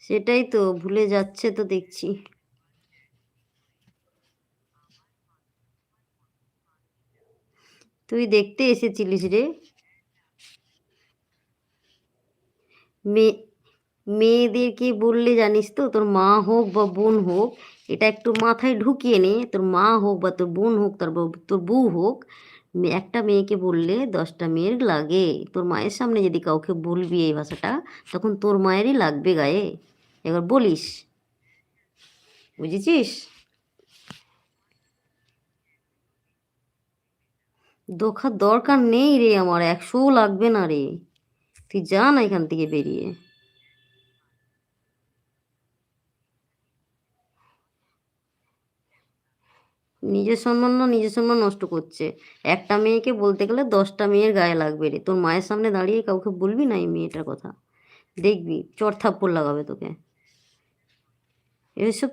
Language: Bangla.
সেটাই তো, ভুলে যাচ্ছে তো দেখছি। তুই দেখতে এসেছিলিস রে? মেয়ে মেয়েদেরকে বললে জানিস তো, তোর মা হোক বা বোন হোক, এটা একটু মাথায় ঢুকিয়ে নে। তোর মা হোক বা তোর বোন হোক, তোর বউ হোক, একটা মেয়েকে বললে 10টা মেয়ের লাগে। তোর মায়ের সামনে যদি কাউকে বলবি এই ভাষাটা, তখন তোর মায়েরই লাগবে গায়ে। এবার বলিস, বুঝেছিস? দোখার দরকার নেই রে, আমার 100ও লাগবে না রে। তুই যা না এখান থেকে বেরিয়ে। নিজের সম্মান না, নিজের সম্মান নষ্ট করছে। একটা মেয়েকে বলতে গেলে 10টা মেয়ের গায়ে লাগবে রে। তোর মায়ের সামনে দাঁড়িয়ে কাউকে বলবি না এই মেয়েটার কথা, দেখবি চড় থাপ্পড় লাগাবে তোকে। এসব